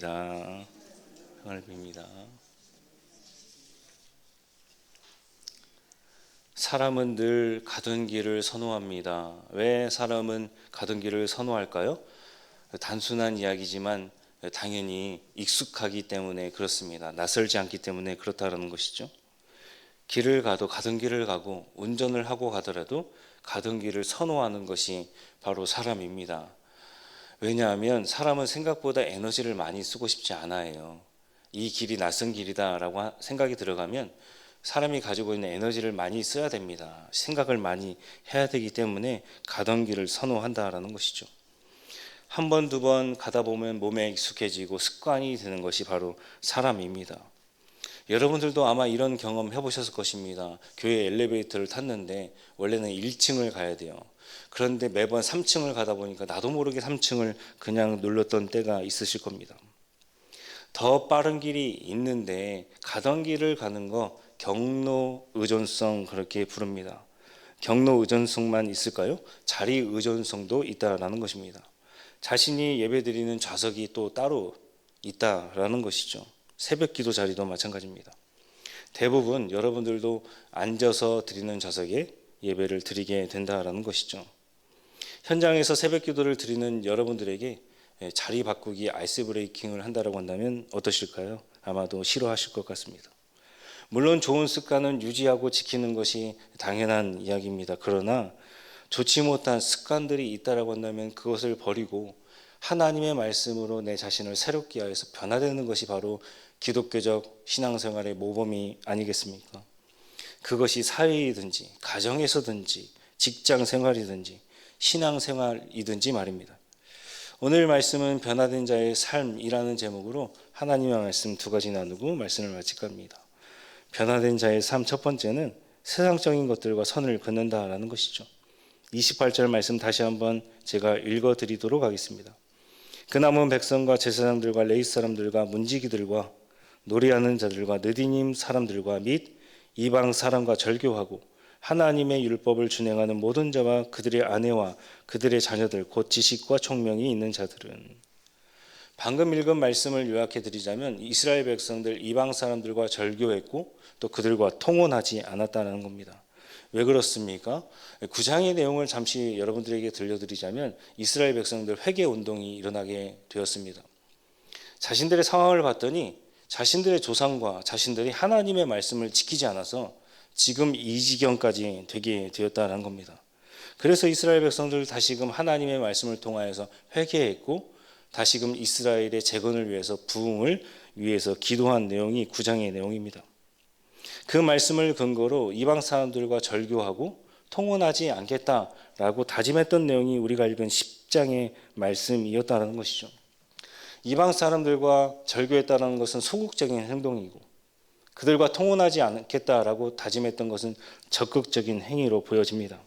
평안을 빕니다. 사람은 늘 가던 길을 선호합니다. 왜 사람은 가던 길을 선호할까요? 단순한 이야기지만 당연히 익숙하기 때문에 그렇습니다. 낯설지 않기 때문에 그렇다는 것이죠. 길을 가도 가던 길을 가고 운전을 하고 가더라도 가던 길을 선호하는 것이 바로 사람입니다. 왜냐하면 사람은 생각보다 에너지를 많이 쓰고 싶지 않아요. 이 길이 낯선 길이다라고 생각이 들어가면 사람이 가지고 있는 에너지를 많이 써야 됩니다. 생각을 많이 해야 되기 때문에 가던 길을 선호한다라는 것이죠. 한 번, 두 번 가다 보면 몸에 익숙해지고 습관이 되는 것이 바로 사람입니다. 여러분들도 아마 이런 경험 해보셨을 것입니다. 교회 엘리베이터를 탔는데 원래는 1층을 가야 돼요. 그런데 매번 3층을 가다 보니까 나도 모르게 3층을 그냥 눌렀던 때가 있으실 겁니다. 더 빠른 길이 있는데 가던 길을 가는 거 경로 의존성 그렇게 부릅니다. 경로 의존성만 있을까요? 자리 의존성도 있다라는 것입니다. 자신이 예배드리는 좌석이 또 따로 있다라는 것이죠. 새벽 기도 자리도 마찬가지입니다. 대부분 여러분들도 앉아서 드리는 좌석에 예배를 드리게 된다라는 것이죠. 현장에서 새벽 기도를 드리는 여러분들에게 자리 바꾸기 아이스 브레이킹을 한다라고 한다면 어떠실까요? 아마도 싫어하실 것 같습니다. 물론 좋은 습관은 유지하고 지키는 것이 당연한 이야기입니다. 그러나 좋지 못한 습관들이 있다라고 한다면 그것을 버리고 하나님의 말씀으로 내 자신을 새롭게 하여서 변화되는 것이 바로 기독교적 신앙생활의 모범이 아니겠습니까? 그것이 사회이든지 가정에서든지 직장생활이든지 신앙생활이든지 말입니다. 오늘 말씀은 변화된 자의 삶이라는 제목으로 하나님의 말씀 두 가지 나누고 말씀을 마칠까 합니다. 변화된 자의 삶 첫 번째는 세상적인 것들과 선을 긋는다라는 것이죠. 28절 말씀 다시 한번 제가 읽어드리도록 하겠습니다. 그 남은 백성과 제사장들과 레위 사람들과 문지기들과 노래하는 자들과 느디님 사람들과 및 이방 사람과 절교하고 하나님의 율법을 준행하는 모든 자와 그들의 아내와 그들의 자녀들 곧 지식과 총명이 있는 자들은 방금 읽은 말씀을 요약해 드리자면 이스라엘 백성들 이방 사람들과 절교했고 또 그들과 통혼하지 않았다는 겁니다. 왜 그렇습니까? 9장의 내용을 잠시 여러분들에게 들려드리자면 이스라엘 백성들 회개 운동이 일어나게 되었습니다. 자신들의 상황을 봤더니 자신들의 조상과 자신들이 하나님의 말씀을 지키지 않아서 지금 이 지경까지 되게 되었다는 겁니다. 그래서 이스라엘 백성들 다시금 하나님의 말씀을 통하여서 회개했고 다시금 이스라엘의 재건을 위해서 부흥을 위해서 기도한 내용이 9장의 내용입니다. 그 말씀을 근거로 이방 사람들과 절교하고 통혼하지 않겠다라고 다짐했던 내용이 우리가 읽은 10장의 말씀이었다는 것이죠. 이방 사람들과 절교했다는 것은 소극적인 행동이고 그들과 통혼하지 않겠다라고 다짐했던 것은 적극적인 행위로 보여집니다.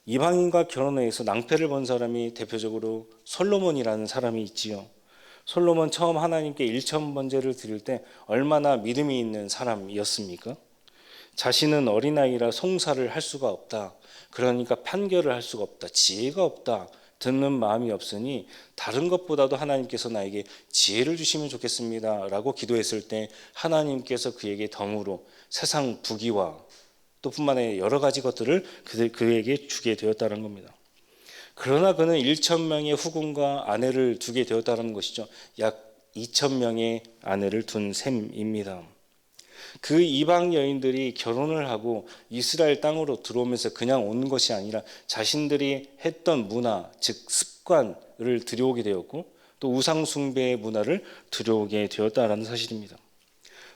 이방인과 결혼해서 낭패를 본 사람이 대표적으로 솔로몬이라는 사람이 있지요. 솔로몬 처음 하나님께 1,000번제를 드릴 때 얼마나 믿음이 있는 사람이었습니까? 자신은 어린아이라 송사를 할 수가 없다. 그러니까 판결을 할 수가 없다. 지혜가 없다. 듣는 마음이 없으니 다른 것보다도 하나님께서 나에게 지혜를 주시면 좋겠습니다 라고 기도했을 때 하나님께서 그에게 덤으로 세상 부귀와 또 뿐만 아니라 여러 가지 것들을 그에게 주게 되었다는 겁니다. 그러나 그는 1,000명의 후궁과 아내를 두게 되었다는 것이죠. 약 2,000명의 아내를 둔 셈입니다. 그 이방 여인들이 결혼을 하고 이스라엘 땅으로 들어오면서 그냥 온 것이 아니라 자신들이 했던 문화, 즉 습관을 들여오게 되었고 또 우상 숭배의 문화를 들여오게 되었다는 사실입니다.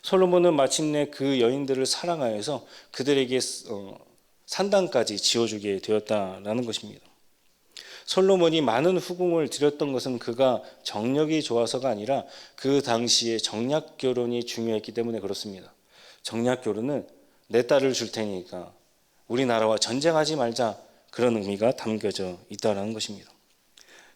솔로몬은 마침내 그 여인들을 사랑하여서 그들에게 산당까지 지어주게 되었다는 것입니다. 솔로몬이 많은 후궁을 들였던 것은 그가 정력이 좋아서가 아니라 그 당시에 정략 결혼이 중요했기 때문에 그렇습니다. 정략 결혼은 내 딸을 줄 테니까 우리나라와 전쟁하지 말자 그런 의미가 담겨져 있다는 것입니다.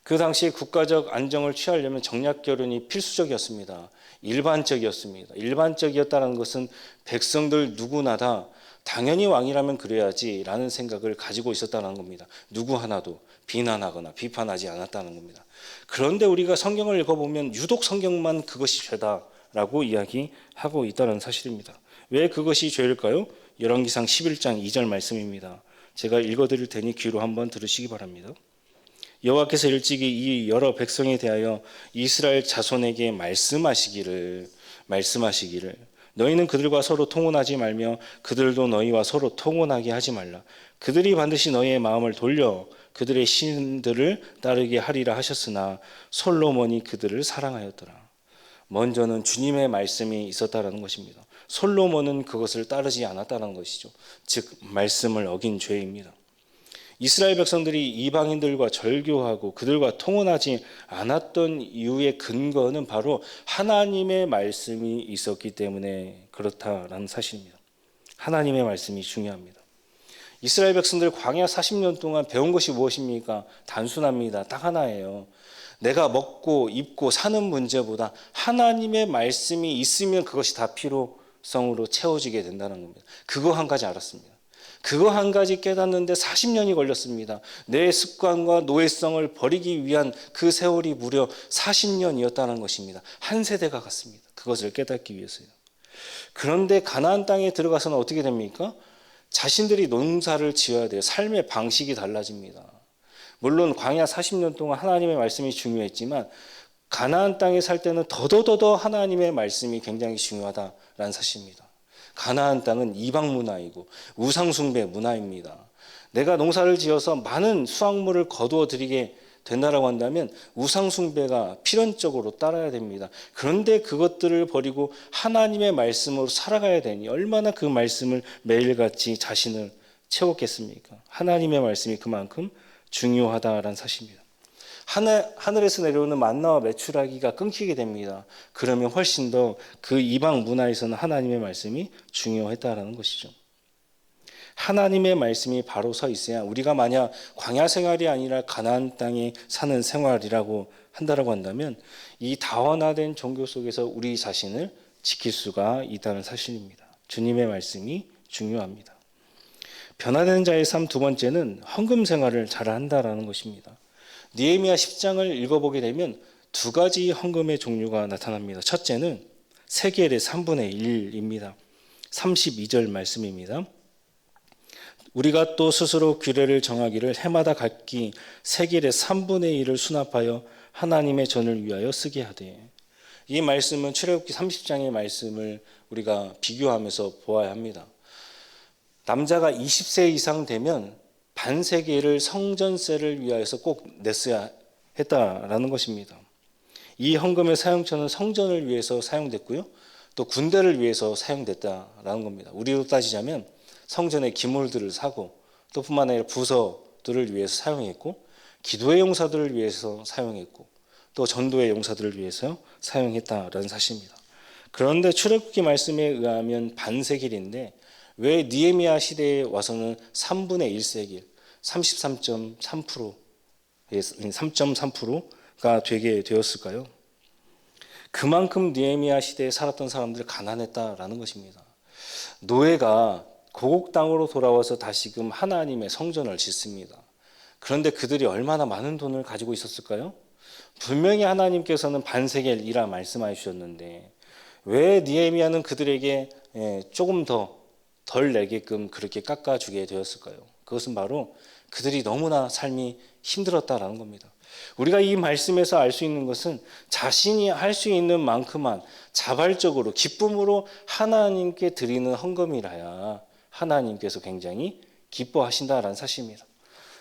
그 당시에 국가적 안정을 취하려면 정략 결혼이 필수적이었습니다. 일반적이었습니다. 일반적이었다는 것은 백성들 누구나 다 당연히 왕이라면 그래야지라는 생각을 가지고 있었다는 겁니다. 누구 하나도 비난하거나 비판하지 않았다는 겁니다. 그런데 우리가 성경을 읽어보면 유독 성경만 그것이 죄다라고 이야기하고 있다는 사실입니다. 왜 그것이 죄일까요? 열왕기상 11장 2절 말씀입니다. 제가 읽어드릴 테니 귀로 한번 들으시기 바랍니다. 여호와께서 일찍이 이 여러 백성에 대하여 이스라엘 자손에게 말씀하시기를 너희는 그들과 서로 통혼하지 말며 그들도 너희와 서로 통혼하게 하지 말라. 그들이 반드시 너희의 마음을 돌려 그들의 신들을 따르게 하리라 하셨으나 솔로몬이 그들을 사랑하였더라. 먼저는 주님의 말씀이 있었다라는 것입니다. 솔로몬은 그것을 따르지 않았다는 것이죠. 즉 말씀을 어긴 죄입니다. 이스라엘 백성들이 이방인들과 절교하고 그들과 통혼하지 않았던 이유의 근거는 바로 하나님의 말씀이 있었기 때문에 그렇다라는 사실입니다. 하나님의 말씀이 중요합니다. 이스라엘 백성들 광야 40년 동안 배운 것이 무엇입니까? 단순합니다. 딱 하나예요. 내가 먹고 입고 사는 문제보다 하나님의 말씀이 있으면 그것이 다 필요성으로 채워지게 된다는 겁니다. 그거 한 가지 알았습니다. 그거 한 가지 깨닫는데 40년이 걸렸습니다. 내 습관과 노예성을 버리기 위한 그 세월이 무려 40년이었다는 것입니다. 한 세대가 갔습니다. 그것을 깨닫기 위해서요. 그런데 가나안 땅에 들어가서는 어떻게 됩니까? 자신들이 농사를 지어야 돼요. 삶의 방식이 달라집니다. 물론 광야 40년 동안 하나님의 말씀이 중요했지만 가나안 땅에 살 때는 더더더 하나님의 말씀이 굉장히 중요하다라는 사실입니다. 가나안 땅은 이방 문화이고 우상 숭배 문화입니다. 내가 농사를 지어서 많은 수확물을 거두어 드리게 된다라고 한다면 우상 숭배가 필연적으로 따라야 됩니다. 그런데 그것들을 버리고 하나님의 말씀으로 살아가야 되니 얼마나 그 말씀을 매일같이 자신을 채웠겠습니까? 하나님의 말씀이 그만큼 중요하다라는 사실입니다. 하늘에서 내려오는 만나와 메추라기가 끊기게 됩니다. 그러면 훨씬 더 그 이방 문화에서는 하나님의 말씀이 중요했다라는 것이죠. 하나님의 말씀이 바로 서 있어야 우리가 만약 광야 생활이 아니라 가나안 땅에 사는 생활이라고 한다라고 한다면 이 다원화된 종교 속에서 우리 자신을 지킬 수가 있다는 사실입니다. 주님의 말씀이 중요합니다. 변화된 자의 삶 두 번째는 헌금 생활을 잘 한다라는 것입니다. 느헤미야 10장을 읽어보게 되면 두 가지 헌금의 종류가 나타납니다. 첫째는 세겔의 3분의 1입니다. 32절 말씀입니다. 우리가 또 스스로 규례를 정하기를 해마다 각기 세겔의 3분의 1을 수납하여 하나님의 전을 위하여 쓰게 하되. 이 말씀은 출애굽기 30장의 말씀을 우리가 비교하면서 보아야 합니다. 남자가 20세 이상 되면 반세겔을 성전세를 위하여서 꼭 냈어야 했다라는 것입니다. 이 헌금의 사용처는 성전을 위해서 사용됐고요. 또 군대를 위해서 사용됐다라는 겁니다. 우리로 따지자면 성전의 기물들을 사고 또 뿐만 아니라 부서들을 위해서 사용했고 기도의 용사들을 위해서 사용했고 또 전도의 용사들을 위해서 사용했다라는 사실입니다. 그런데 출애굽기 말씀에 의하면 반세겔인데 왜 느헤미야 시대에 와서는 3분의 1세겔 3.3%가 되게 되었을까요? 그만큼 느헤미야 시대에 살았던 사람들이 가난했다라는 것입니다. 노예가 고국 땅으로 돌아와서 다시금 하나님의 성전을 짓습니다. 그런데 그들이 얼마나 많은 돈을 가지고 있었을까요? 분명히 하나님께서는 반세겔이라 말씀해 주셨는데 왜 느헤미야는 그들에게 조금 덜 내게끔 그렇게 깎아주게 되었을까요? 그것은 바로 그들이 너무나 삶이 힘들었다라는 겁니다. 우리가 이 말씀에서 알 수 있는 것은 자신이 할 수 있는 만큼만 자발적으로 기쁨으로 하나님께 드리는 헌금이라야 하나님께서 굉장히 기뻐하신다라는 사실입니다.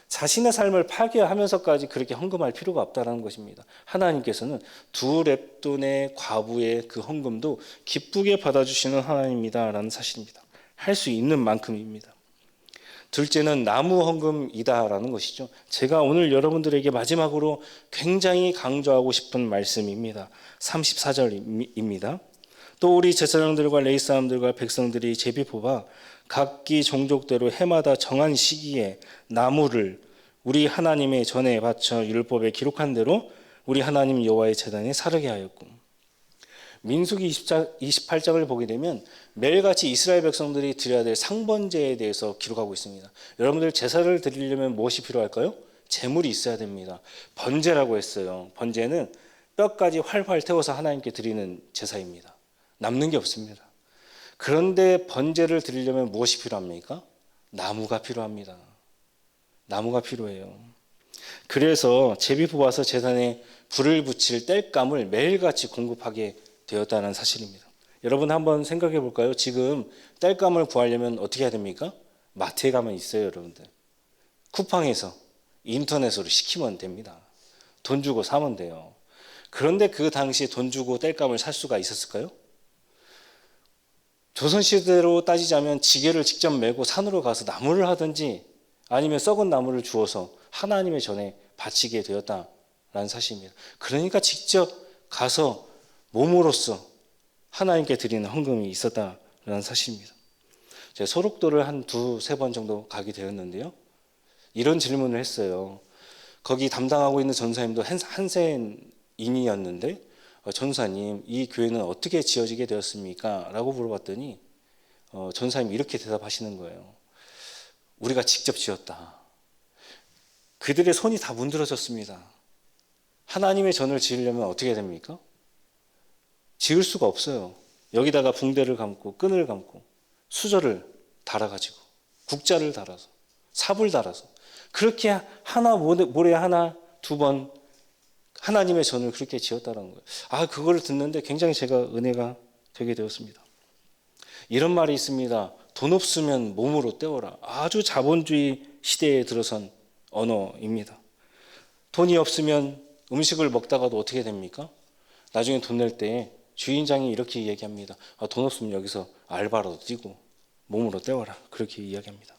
자신의 삶을 파괴하면서까지 그렇게 헌금할 필요가 없다는 것입니다. 하나님께서는 두 렙돈의 과부의 그 헌금도 기쁘게 받아주시는 하나님이다라는 사실입니다. 할 수 있는 만큼입니다. 둘째는 나무 헌금이다라는 것이죠. 제가 오늘 여러분들에게 마지막으로 굉장히 강조하고 싶은 말씀입니다. 34절입니다. 또 우리 제사장들과 레위 사람들과 백성들이 제비 뽑아 각기 종족대로 해마다 정한 시기에 나무를 우리 하나님의 전에 바쳐 율법에 기록한 대로 우리 하나님 여호와의 제단에 사르게 하였고. 민수기 28장을 보게 되면 매일같이 이스라엘 백성들이 드려야 될 상번제에 대해서 기록하고 있습니다. 여러분들 제사를 드리려면 무엇이 필요할까요? 제물이 있어야 됩니다. 번제라고 했어요. 번제는 뼈까지 활활 태워서 하나님께 드리는 제사입니다. 남는 게 없습니다. 그런데 번제를 드리려면 무엇이 필요합니까? 나무가 필요합니다. 나무가 필요해요. 그래서 제비 뽑아서 제단에 불을 붙일 땔감을 매일같이 공급하게 되었다는 사실입니다. 여러분 한번 생각해 볼까요? 지금 땔감을 구하려면 어떻게 해야 됩니까? 마트에 가면 있어요, 여러분들. 쿠팡에서 인터넷으로 시키면 됩니다. 돈 주고 사면 돼요. 그런데 그 당시에 돈 주고 땔감을 살 수가 있었을까요? 조선시대로 따지자면 지게를 직접 메고 산으로 가서 나무를 하든지 아니면 썩은 나무를 주워서 하나님의 전에 바치게 되었다라는 사실입니다. 그러니까 직접 가서 몸으로써 하나님께 드리는 헌금이 있었다라는 사실입니다. 제가 소록도를 한 두세 번 정도 가게 되었는데요. 이런 질문을 했어요. 거기 담당하고 있는 전사님도 한센인이었는데 전사님, 이 교회는 어떻게 지어지게 되었습니까? 라고 물어봤더니 전사님이 이렇게 대답하시는 거예요. 우리가 직접 지었다. 그들의 손이 다 문드러졌습니다. 하나님의 전을 지으려면 어떻게 됩니까? 지을 수가 없어요. 여기다가 붕대를 감고 끈을 감고 수저를 달아가지고 국자를 달아서 삽을 달아서 그렇게 하나 모래 하나 두 번 하나님의 전을 그렇게 지었다는 거예요. 그걸 듣는데 굉장히 제가 은혜가 되게 되었습니다. 이런 말이 있습니다. 돈 없으면 몸으로 때워라. 아주 자본주의 시대에 들어선 언어입니다. 돈이 없으면 음식을 먹다가도 어떻게 됩니까? 나중에 돈 낼 때 주인장이 이렇게 이야기합니다. 돈 없으면 여기서 알바라도 뛰고 몸으로 때워라. 그렇게 이야기합니다.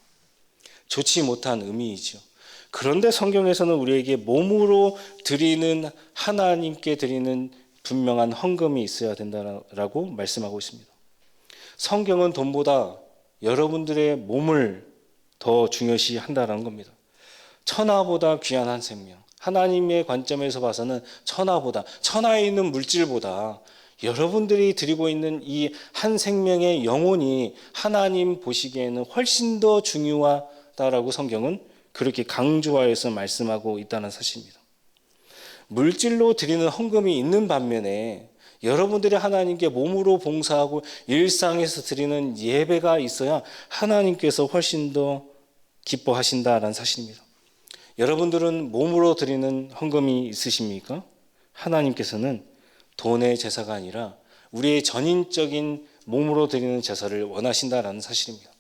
좋지 못한 의미이죠. 그런데 성경에서는 우리에게 몸으로 드리는 하나님께 드리는 분명한 헌금이 있어야 된다라고 말씀하고 있습니다. 성경은 돈보다 여러분들의 몸을 더 중요시 한다는 겁니다. 천하보다 귀한 한 생명. 하나님의 관점에서 봐서는 천하에 있는 물질보다 여러분들이 드리고 있는 이 한 생명의 영혼이 하나님 보시기에는 훨씬 더 중요하다라고 성경은 그렇게 강조하여서 말씀하고 있다는 사실입니다. 물질로 드리는 헌금이 있는 반면에 여러분들이 하나님께 몸으로 봉사하고 일상에서 드리는 예배가 있어야 하나님께서 훨씬 더 기뻐하신다라는 사실입니다. 여러분들은 몸으로 드리는 헌금이 있으십니까? 하나님께서는 돈의 제사가 아니라 우리의 전인적인 몸으로 드리는 제사를 원하신다라는 사실입니다.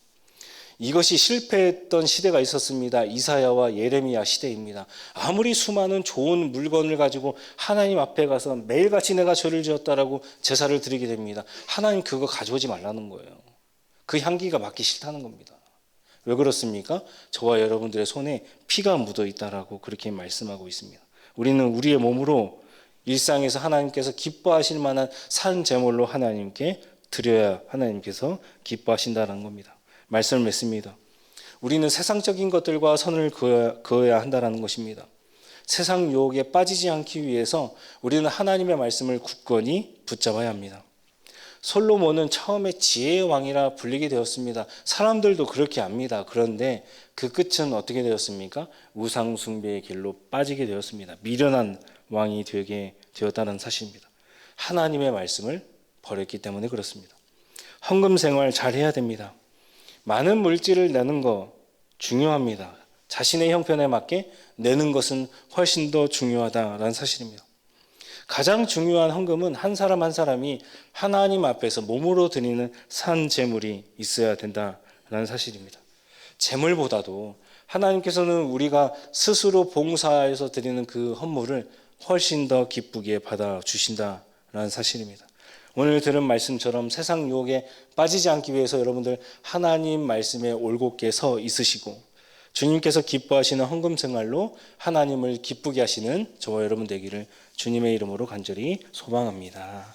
이것이 실패했던 시대가 있었습니다. 이사야와 예레미야 시대입니다. 아무리 수많은 좋은 물건을 가지고 하나님 앞에 가서 매일같이 내가 죄를 지었다라고 제사를 드리게 됩니다. 하나님 그거 가져오지 말라는 거예요. 그 향기가 맡기 싫다는 겁니다. 왜 그렇습니까? 저와 여러분들의 손에 피가 묻어 있다라고 그렇게 말씀하고 있습니다. 우리는 우리의 몸으로 일상에서 하나님께서 기뻐하실 만한 산 제물로 하나님께 드려야 하나님께서 기뻐하신다는 겁니다. 말씀을 맺습니다. 우리는 세상적인 것들과 선을 그어야 한다는 것입니다. 세상 유혹에 빠지지 않기 위해서 우리는 하나님의 말씀을 굳건히 붙잡아야 합니다. 솔로몬은 처음에 지혜의 왕이라 불리게 되었습니다. 사람들도 그렇게 압니다. 그런데 그 끝은 어떻게 되었습니까? 우상 숭배의 길로 빠지게 되었습니다. 미련한 왕이 되게 되었다는 사실입니다. 하나님의 말씀을 버렸기 때문에 그렇습니다. 헌금 생활 잘해야 됩니다. 많은 물질을 내는 거 중요합니다. 자신의 형편에 맞게 내는 것은 훨씬 더 중요하다는 사실입니다. 가장 중요한 헌금은 한 사람 한 사람이 하나님 앞에서 몸으로 드리는 산 제물이 있어야 된다는 사실입니다. 제물보다도 하나님께서는 우리가 스스로 봉사해서 드리는 그 헌물을 훨씬 더 기쁘게 받아주신다는 사실입니다. 오늘 들은 말씀처럼 세상 유혹에 빠지지 않기 위해서 여러분들 하나님 말씀에 올곧게 서 있으시고 주님께서 기뻐하시는 헌금 생활로 하나님을 기쁘게 하시는 저와 여러분 되기를 주님의 이름으로 간절히 소망합니다.